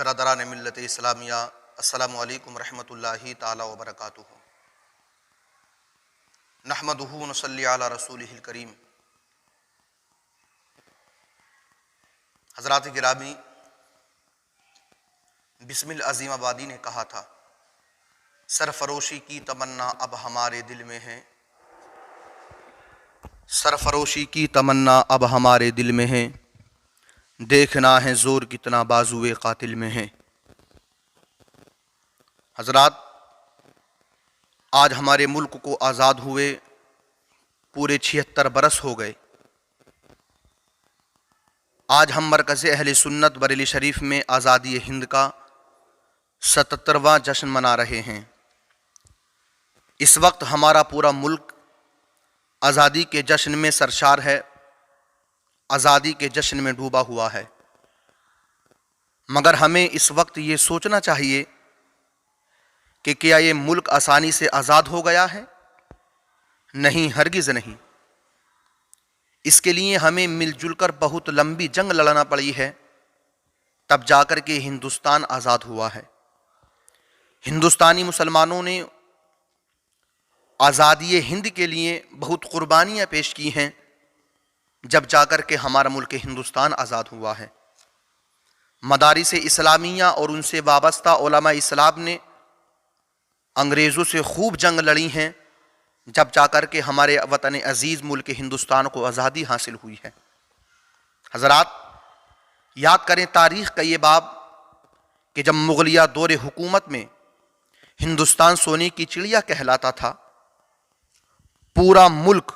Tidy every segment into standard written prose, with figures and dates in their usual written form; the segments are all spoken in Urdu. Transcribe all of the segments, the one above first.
برادران ملت اسلامیہ، السلام علیکم ورحمۃ اللہ تعالی وبرکاتہ۔ نحمدہ ونصلی علی رسولہ الکریم۔ حضرات گرامی، بسم العظیم آبادی نے کہا تھا، سرفروشی کی تمنا اب ہمارے دل میں ہے، سرفروشی کی تمنا اب ہمارے دل میں ہے، دیکھنا ہے زور کتنا بازوئے قاتل میں ہے۔ حضرات، آج ہمارے ملک کو آزاد ہوئے پورے 76 برس ہو گئے۔ آج ہم مرکز اہل سنت بریلی شریف میں آزادی ہند کا 77واں جشن منا رہے ہیں۔ اس وقت ہمارا پورا ملک آزادی کے جشن میں سرشار ہے، آزادی کے جشن میں ڈوبا ہوا ہے۔ مگر ہمیں اس وقت یہ سوچنا چاہیے کہ کیا یہ ملک آسانی سے آزاد ہو گیا ہے؟ نہیں، ہرگز نہیں۔ اس کے لیے ہمیں مل جل کر بہت لمبی جنگ لڑنا پڑی ہے، تب جا کر کے ہندوستان آزاد ہوا ہے۔ ہندوستانی مسلمانوں نے آزادی ہند کے لیے بہت قربانیاں پیش کی ہیں، جب جا کر کے ہمارا ملک ہندوستان آزاد ہوا ہے۔ مدارس اسلامیہ اور ان سے وابستہ علماء اسلام نے انگریزوں سے خوب جنگ لڑی ہیں، جب جا کر کے ہمارے وطن عزیز ملک ہندوستان کو آزادی حاصل ہوئی ہے۔ حضرات، یاد کریں تاریخ کا یہ باب کہ جب مغلیہ دور حکومت میں ہندوستان سونے کی چڑیا کہلاتا تھا، پورا ملک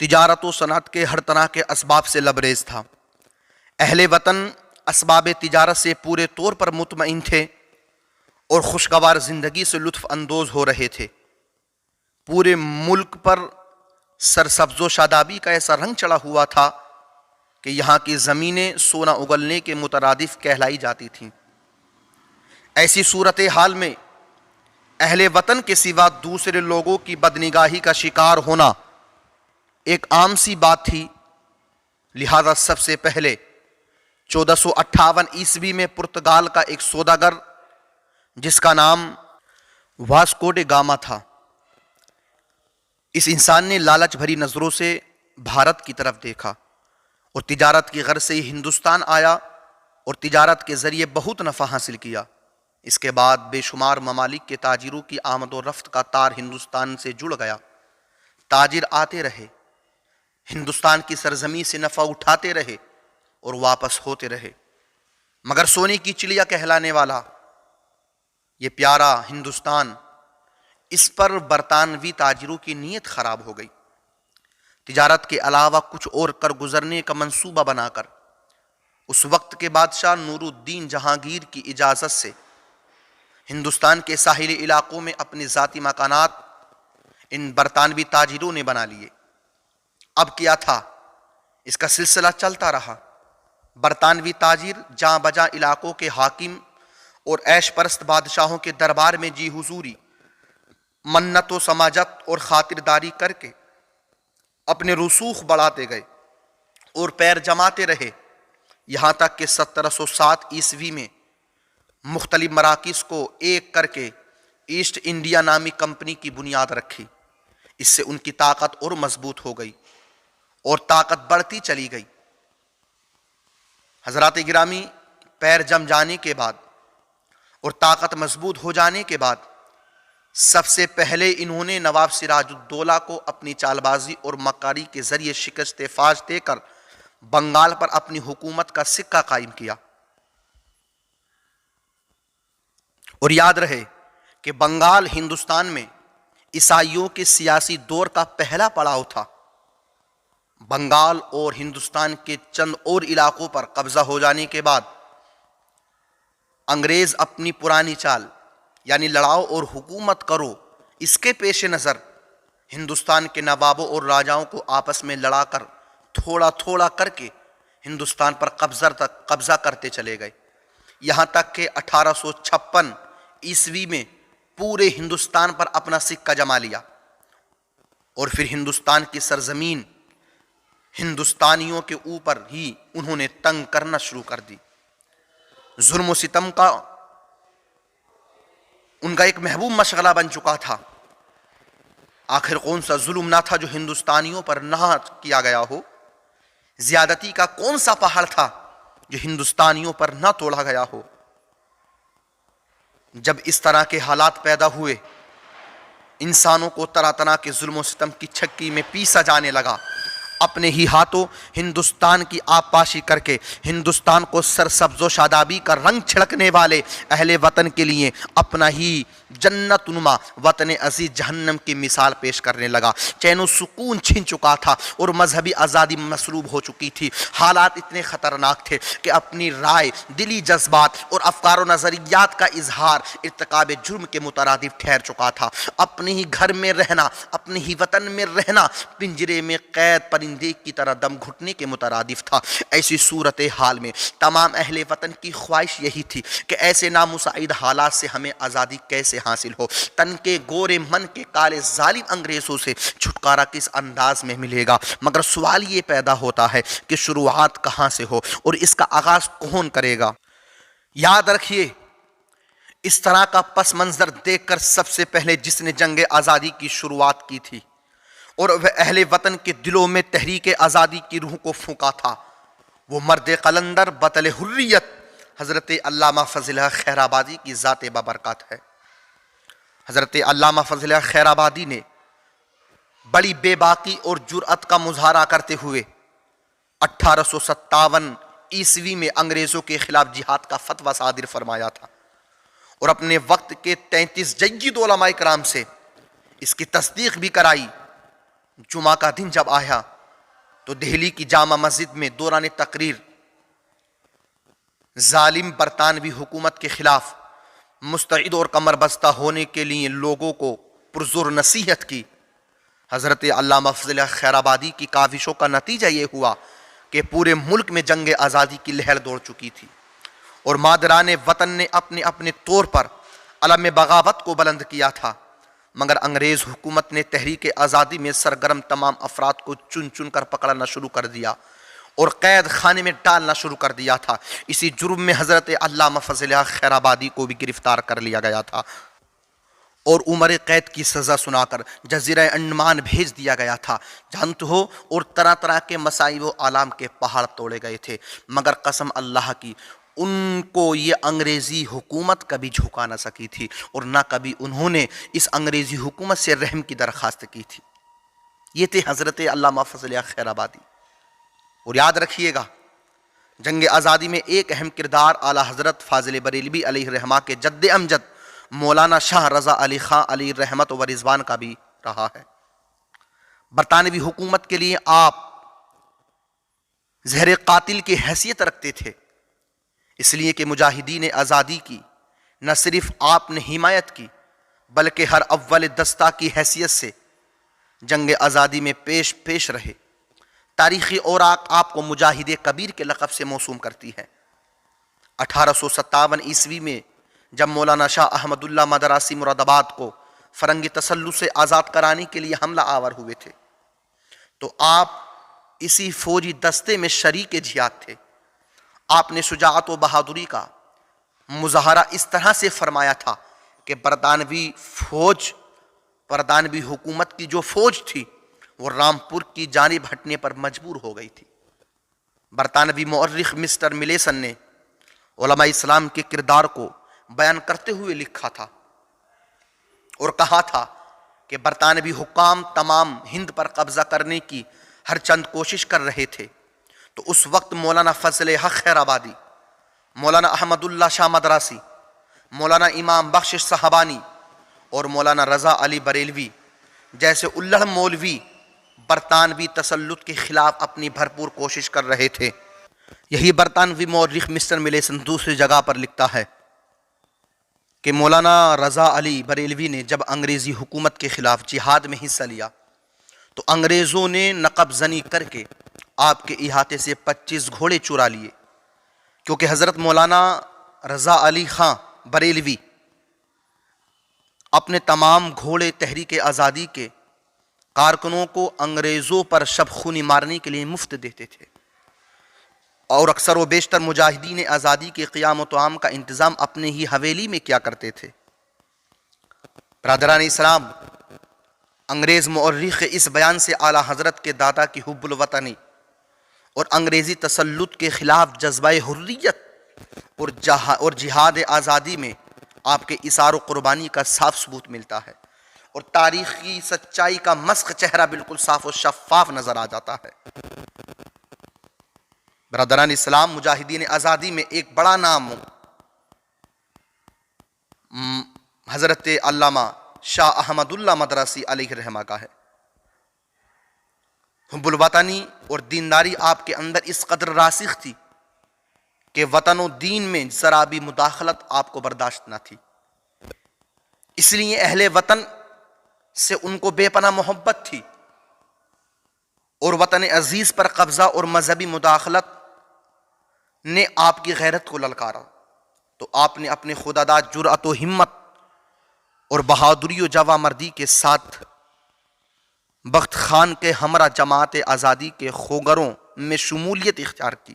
تجارت و صنعت کے ہر طرح کے اسباب سے لبریز تھا۔ اہل وطن اسباب تجارت سے پورے طور پر مطمئن تھے اور خوشگوار زندگی سے لطف اندوز ہو رہے تھے۔ پورے ملک پر سرسبز و شادابی کا ایسا رنگ چڑھا ہوا تھا کہ یہاں کی زمینیں سونا اگلنے کے مترادف کہلائی جاتی تھیں۔ ایسی صورتحال میں اہل وطن کے سوا دوسرے لوگوں کی بدنگاہی کا شکار ہونا ایک عام سی بات تھی۔ لہذا سب سے پہلے 1458 عیسوی میں پرتگال کا ایک سوداگر جس کا نام واسکو ڈے گاما تھا، اس انسان نے لالچ بھری نظروں سے بھارت کی طرف دیکھا اور تجارت کی غرض سے ہندوستان آیا اور تجارت کے ذریعے بہت نفع حاصل کیا۔ اس کے بعد بے شمار ممالک کے تاجروں کی آمد و رفت کا تار ہندوستان سے جڑ گیا۔ تاجر آتے رہے، ہندوستان کی سرزمین سے نفع اٹھاتے رہے اور واپس ہوتے رہے، مگر سونے کی چڑیا کہلانے والا یہ پیارا ہندوستان، اس پر برطانوی تاجروں کی نیت خراب ہو گئی۔ تجارت کے علاوہ کچھ اور کر گزرنے کا منصوبہ بنا کر اس وقت کے بادشاہ نور الدین جہانگیر کی اجازت سے ہندوستان کے ساحلی علاقوں میں اپنے ذاتی مکانات ان برطانوی تاجروں نے بنا لیے۔ اب کیا تھا، اس کا سلسلہ چلتا رہا۔ برطانوی تاجر جاں بجاں علاقوں کے حاکم اور عیش پرست بادشاہوں کے دربار میں جی حضوری، منت و سماجت اور خاطرداری کر کے اپنے رسوخ بڑھاتے گئے اور پیر جماتے رہے، یہاں تک کہ 1707 عیسوی میں مختلف مراکز کو ایک کر کے ایسٹ انڈیا نامی کمپنی کی بنیاد رکھی۔ اس سے ان کی طاقت اور مضبوط ہو گئی اور طاقت بڑھتی چلی گئی۔ حضرات گرامی، پیر جم جانے کے بعد اور طاقت مضبوط ہو جانے کے بعد سب سے پہلے انہوں نے نواب سراج الدولہ کو اپنی چال بازی اور مکاری کے ذریعے شکست فاش دے کر بنگال پر اپنی حکومت کا سکہ قائم کیا۔ اور یاد رہے کہ بنگال ہندوستان میں عیسائیوں کے سیاسی دور کا پہلا پڑاؤ تھا۔ بنگال اور ہندوستان کے چند اور علاقوں پر قبضہ ہو جانے کے بعد انگریز اپنی پرانی چال یعنی لڑاؤ اور حکومت کرو، اس کے پیش نظر ہندوستان کے نوابوں اور راجاؤں کو آپس میں لڑا کر تھوڑا تھوڑا کر کے ہندوستان پر قبضہ کرتے چلے گئے، یہاں تک کہ 1856 عیسوی میں پورے ہندوستان پر اپنا سکہ جما لیا اور پھر ہندوستان کی سرزمین ہندوستانیوں کے اوپر ہی انہوں نے تنگ کرنا شروع کر دی۔ ظلم و ستم کا ان کا ایک محبوب مشغلہ بن چکا تھا۔ آخر کون سا ظلم نہ تھا جو ہندوستانیوں پر نہ کیا گیا ہو؟ زیادتی کا کون سا پہاڑ تھا جو ہندوستانیوں پر نہ توڑا گیا ہو؟ جب اس طرح کے حالات پیدا ہوئے، انسانوں کو طرح طرح کے ظلم و ستم کی چھکی میں پیسا جانے لگا، اپنے ہی ہاتھوں ہندوستان کی آبپاشی کر کے ہندوستان کو سرسبز و شادابی کا رنگ چھڑکنے والے اہل وطن کے لیے اپنا ہی جنت نما وطن عزیز جہنم کی مثال پیش کرنے لگا۔ چین و سکون چھن چکا تھا اور مذہبی آزادی مسلوب ہو چکی تھی۔ حالات اتنے خطرناک تھے کہ اپنی رائے، دلی جذبات اور افکار و نظریات کا اظہار ارتکاب جرم کے مترادف ٹھہر چکا تھا۔ اپنے ہی گھر میں رہنا، اپنے ہی وطن میں رہنا پنجرے میں قید پرندے کی طرح دم گھٹنے کے مترادف تھا۔ ایسی صورتحال میں تمام اہل وطن کی خواہش یہی تھی کہ ایسے نامساعد حالات سے ہمیں آزادی کیسے حاصل ہو، تن کے گورے من کے کالے ظالم انگریزوں سے چھٹکارا کس انداز میں ملے گا۔ مگر سوال یہ پیدا ہوتا ہے کہ شروعات کہاں سے ہو اور اس کا آغاز کون کرے گا؟ یاد رکھیے، اس طرح کا پس منظر دیکھ کر سب سے پہلے جس نے جنگ آزادی کی شروعات کی تھی اور وہ اہل وطن کے دلوں میں تحریک آزادی کی روح کو پھونکا تھا، وہ مرد قلندر بطل حریت حضرت علامہ فضل خیر آبادی کی ذات بابرکات ہے۔ حضرت علامہ فضل خیر آبادی نے بڑی بے باکی اور جرأت کا مظاہرہ کرتے ہوئے 1857 عیسوی میں انگریزوں کے خلاف جہاد کا فتویٰ صادر فرمایا تھا اور اپنے وقت کے 33 جید علماء کرام سے اس کی تصدیق بھی کرائی۔ جمعہ کا دن جب آیا تو دہلی کی جامع مسجد میں دوران تقریر ظالم برطانوی حکومت کے خلاف مستعد اور کمر بستہ ہونے کے لیے لوگوں کو پرزور نصیحت کی۔ حضرت علامہ فضل خیر آبادی کی کاوشوں کا نتیجہ یہ ہوا کہ پورے ملک میں جنگ آزادی کی لہر دوڑ چکی تھی اور مادران وطن نے اپنے اپنے طور پر علم بغاوت کو بلند کیا تھا، مگر انگریز حکومت نے تحریک آزادی میں سرگرم تمام افراد کو چن چن کر پکڑنا شروع کر دیا اور قید خانے میں ڈالنا شروع کر دیا تھا۔ اسی جرم میں حضرت علامہ فضل خیر آبادی کو بھی گرفتار کر لیا گیا تھا اور عمر قید کی سزا سنا کر جزیرہ انڈمان بھیج دیا گیا تھا، جانتے ہو، اور طرح طرح کے مصائب و آلام کے پہاڑ توڑے گئے تھے، مگر قسم اللہ کی ان کو یہ انگریزی حکومت کبھی جھکا نہ سکی تھی اور نہ کبھی انہوں نے اس انگریزی حکومت سے رحم کی درخواست کی تھی۔ یہ تھے حضرت علامہ فضل خیر آبادی۔ اور یاد رکھیے گا، جنگ آزادی میں ایک اہم کردار اعلیٰ حضرت فاضل بریلوی علیہ الرحمہ کے جد امجد مولانا شاہ رضا علی خاں علیہ رحمت و رضوان کا بھی رہا ہے۔ برطانوی حکومت کے لیے آپ زہر قاتل کی حیثیت رکھتے تھے، اس لیے کہ مجاہدین آزادی کی نہ صرف آپ نے حمایت کی بلکہ ہر اول دستہ کی حیثیت سے جنگ آزادی میں پیش رہے۔ تاریخی اوراق آپ کو مجاہد کبیر کے لقب سے موسوم کرتی ہے۔ 1857 عیسوی میں جب مولانا شاہ احمد اللہ مدراسی مراد آباد کو فرنگی تسلط سے آزاد کرانے کے لیے حملہ آور ہوئے تھے تو آپ اسی فوجی دستے میں شریک جہاد تھے۔ آپ نے شجاعت و بہادری کا مظاہرہ اس طرح سے فرمایا تھا کہ برطانوی حکومت کی جو فوج تھی وہ رامپور کی جانب ہٹنے پر مجبور ہو گئی تھی۔ برطانوی مورخ مسٹر ملیسن نے علماء اسلام کے کردار کو بیان کرتے ہوئے لکھا تھا اور کہا تھا کہ برطانوی حکام تمام ہند پر قبضہ کرنے کی ہر چند کوشش کر رہے تھے تو اس وقت مولانا فضل حق خیر آبادی، مولانا احمد اللہ شاہ مدراسی، مولانا امام بخش صاحبانی اور مولانا رضا علی بریلوی جیسے الڑ مولوی برطانوی تسلط کے خلاف اپنی بھرپور کوشش کر رہے تھے۔ یہی برطانوی مورخ مسٹر ملیسن دوسری جگہ پر لکھتا ہے کہ مولانا رضا علی بریلوی نے جب انگریزی حکومت کے خلاف جہاد میں حصہ لیا تو انگریزوں نے نقب زنی کر کے آپ کے احاطے سے 25 گھوڑے چرا لیے، کیونکہ حضرت مولانا رضا علی خاں بریلوی اپنے تمام گھوڑے تحریک آزادی کے کارکنوں کو انگریزوں پر شب خونی مارنے کے لیے مفت دیتے تھے اور اکثر و بیشتر مجاہدین آزادی کے قیام و طعام کا انتظام اپنے ہی حویلی میں کیا کرتے تھے۔ برادران اسلام، انگریز مورخ اس بیان سے اعلیٰ حضرت کے دادا کی حب الوطنی اور انگریزی تسلط کے خلاف جذبہ حریت اور جہاد آزادی میں آپ کے اثار و قربانی کا صاف ثبوت ملتا ہے، اور تاریخی سچائی کا مسخ چہرہ بالکل صاف و شفاف نظر آ جاتا ہے۔ برادران اسلام، مجاہدین آزادی میں ایک بڑا نام حضرت علامہ شاہ احمد اللہ مدرسی علیہ رحمہ کا ہے۔ حب الوطنی اور دینداری آپ کے اندر اس قدر راسخ تھی کہ وطن و دین میں ذرا بھی مداخلت آپ کو برداشت نہ تھی۔ اس لیے اہل وطن سے ان کو بے پناہ محبت تھی، اور وطن عزیز پر قبضہ اور مذہبی مداخلت نے آپ کی غیرت کو للکارا، تو آپ نے اپنے خودداد جرأت و ہمت اور بہادری و جوانمردی کے ساتھ بخت خان کے ہمراہ جماعت آزادی کے خوگروں میں شمولیت اختیار کی،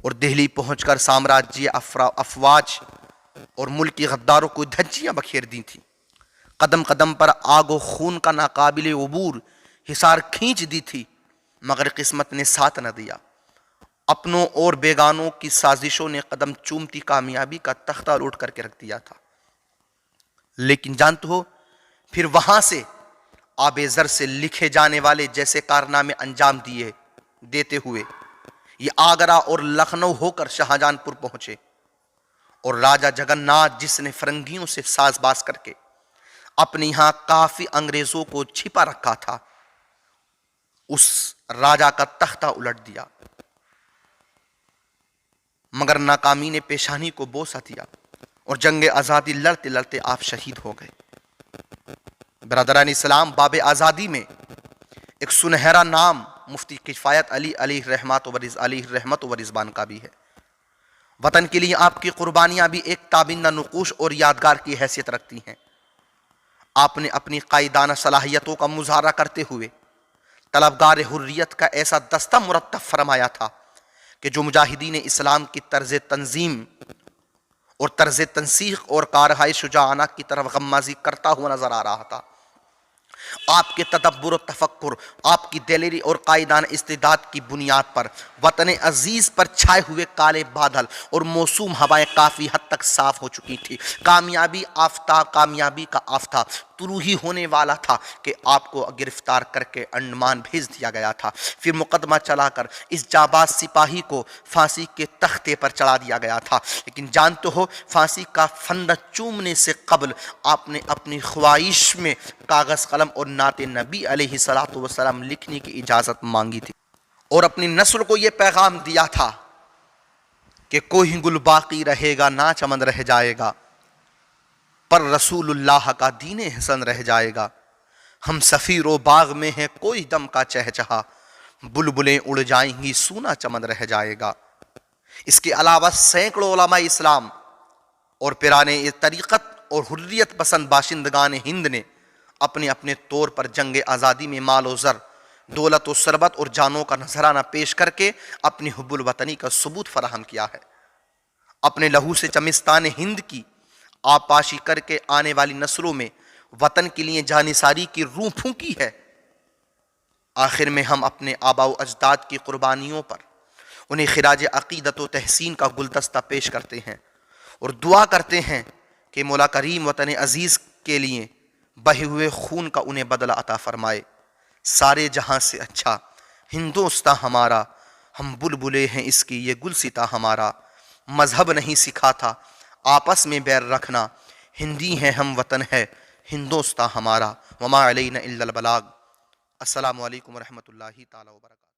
اور دہلی پہنچ کر سامراجی افواج اور ملکی غداروں کو دھجیاں بکھیر دی تھیں۔ قدم قدم پر آگ و خون کا ناقابل عبور حصار کھینچ دی تھی، مگر قسمت نے ساتھ نہ دیا۔ اپنوں اور بیگانوں کی سازشوں نے قدم چومتی کامیابی کا تختہ لوٹ کر کے رکھ دیا تھا۔ لیکن جانتے ہو، پھر وہاں سے آب زر سے لکھے جانے والے جیسے کارنامے انجام دیتے ہوئے یہ آگرہ اور لکھنؤ ہو کر شاہجہان پور پہنچے، اور راجہ جگن ناتھ، جس نے فرنگیوں سے ساز باز کر کے اپنے یہاں کافی انگریزوں کو چھپا رکھا تھا، اس راجہ کا تختہ الٹ دیا، مگر ناکامی نے پیشانی کو بوسہ دیا، اور جنگ آزادی لڑتے لڑتے آپ شہید ہو گئے۔ برادران اسلام، باب آزادی میں ایک سنہرا نام مفتی کفایت علی علیہ رحمت و رضوان کا بھی ہے۔ وطن کے لیے آپ کی قربانیاں بھی ایک تابندہ نقوش اور یادگار کی حیثیت رکھتی ہیں۔ آپ نے اپنی قائدانہ صلاحیتوں کا مظاہرہ کرتے ہوئے طلبگار حریت کا ایسا دستہ مرتب فرمایا تھا کہ جو مجاہدین اسلام کی طرز تنظیم اور طرز تنسیق اور کارہائے شجاعانہ کی طرف غمازی کرتا ہوا نظر آ رہا تھا۔ آپ کے تدبر و تفکر، آپ کی دلیری اور قائدانہ استعداد کی بنیاد پر وطن عزیز پر چھائے ہوئے کالے بادل اور موسوم ہوائیں کافی حد تک صاف ہو چکی تھی۔ کامیابی کا آفتاب طلوع ہی ہونے والا تھا کہ آپ کو گرفتار کر کے انڈمان بھیج دیا گیا تھا۔ پھر مقدمہ چلا کر اس جانباز سپاہی کو پھانسی کے تختے پر چڑھا دیا گیا تھا۔ لیکن جانتے ہو، پھانسی کا پھندا چومنے سے قبل آپ نے اپنی خواہش میں کاغذ قلم اور نعت نبی علیہ السلام لکھنے کی اجازت مانگی تھی، اور اپنی نسل کو یہ پیغام دیا تھا کہ کوئی گل باقی رہے گا نہ چمن رہ جائے گا، پر رسول اللہ کا دین حسن رہ جائے گا۔ ہم سفیر و باغ میں ہیں کوئی دم کا چہچہا، بلبلیں اڑ جائیں گی سونا چمن رہ جائے گا۔ اس کے علاوہ سینکڑوں علماء اسلام اور پیرانے طریقت اور حریت پسند باشندگان ہند نے اپنے اپنے طور پر جنگ آزادی میں مال و زر، دولت و ثروت اور جانوں کا نذرانہ پیش کر کے اپنی حب الوطنی کا ثبوت فراہم کیا ہے۔ اپنے لہو سے چمستان ہند کی آبپاشی کر کے آنے والی نسلوں میں وطن کے لیے جانثاری کی روح پھونکی ہے۔ آخر میں ہم اپنے آباء و اجداد کی قربانیوں پر انہیں خراج عقیدت و تحسین کا گلدستہ پیش کرتے ہیں، اور دعا کرتے ہیں کہ مولا کریم وطن عزیز کے لیے بہے ہوئے خون کا انہیں بدلہ عطا فرمائے۔ سارے جہاں سے اچھا ہندوستاں ہمارا، ہم بلبلے ہیں اس کی یہ گلستاں ہمارا۔ مذہب نہیں سکھا تھا آپس میں بیر رکھنا، ہندی ہیں ہم وطن ہے ہندوستاں ہمارا۔ وما علینا الا البلاغ۔ السلام علیکم ورحمۃ اللہ تعالی وبرکاتہ۔